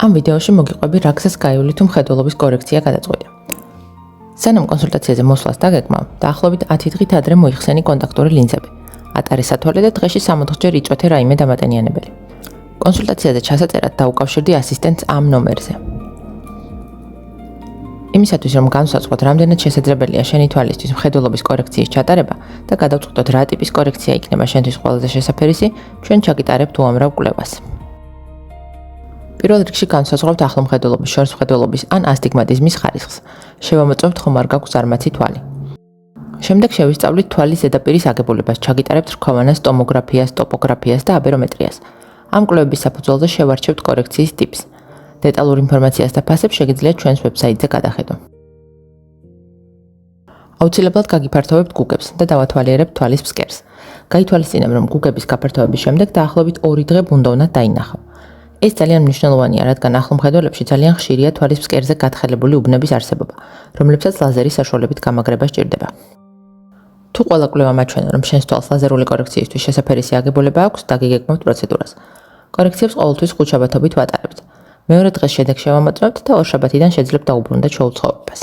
ამ ვიდეოში მოგიყვები რა გზას გაივლი თუ მხედველობის კორექცია გადაწყვეტა. სანამ კონსულტაციაზე მოსვლას დაგეგმავ, დაახლოებით 10 დღით ადრე მოიხსენი კონტაქტური ლინზები. ატარე სათვალე და დღეში 60-ჯერ იწვეთე რაიმე დამატენიანებელი. კონსულტაციაზე ჩასაწერად დაუკავშირდი ასისტენტს ამ ნომერზე. იმისათვის რომ განვსაწყოთ, რამდენად შესაძლებელია შენი თვალისთვის მხედველობის კორექციის ჩატარება და გადავწყვიტოთ რა ტიპის კორექცია იქნება შენთვის ყველაზე შესაფერისი, ჩვენ ჩაგიტარებთ უამრავ კვლევას. პირველ რიგში განსაზღვრავთ ახლო მხედველობის, შორს მხედველობის ან ასტიგმატიზმის ხარისხს. შევამოწმებთ ხომ არ გაქვს ზარმაცი თვალი. შემდეგ შევისწავლით თვალის ზედაპირის აგებულებას, ჩაგიტარებთ რქოვანას, ტომოგრაფიას, ტოპოგრაფიას და აბერომეტრიას. ამ კვლევების საფუძველზე შევარჩევთ კორექციის ტიპს. დეტალურ ინფორმაციას და ფასებს შეგიძლიათ ჩვენს ვებსაიტზე გადახედო. აუცილებლად გაგიფართოვებთ გუგებს და დავათვალიერებთ თვალის ფსკერს. გაითვალისწინებ, რომ გუგების გაფართოების შემდეგ დაახლოებით 2 დღე ბუნდოვნად დაინახავ. ეს ძალიან მნიშვნელოვანია, რადგან ახლო მხედველებში ძალიან ხშირია თვალის ფსკერზე გათხელებული უბნების არსებობა, რომლებსაც ლაზერის საშუალებით გამაგრება სჭირდება. თუ ყველა კვლევა მაჩვენა, რომ შენს თვალს ლაზერული კორექციისთვის შესაფერისი აგებულება აქვს, დაგიგეგმავთ პროცედურას. კორექციებს ყოველთვის 5 შაბათობით ვატარებთ. მეორე დღეს შედეგს შევამოწმებთ და 2 შაბათიდან შეძლებთ დაუბრუნდეთ შეუცხოვებას.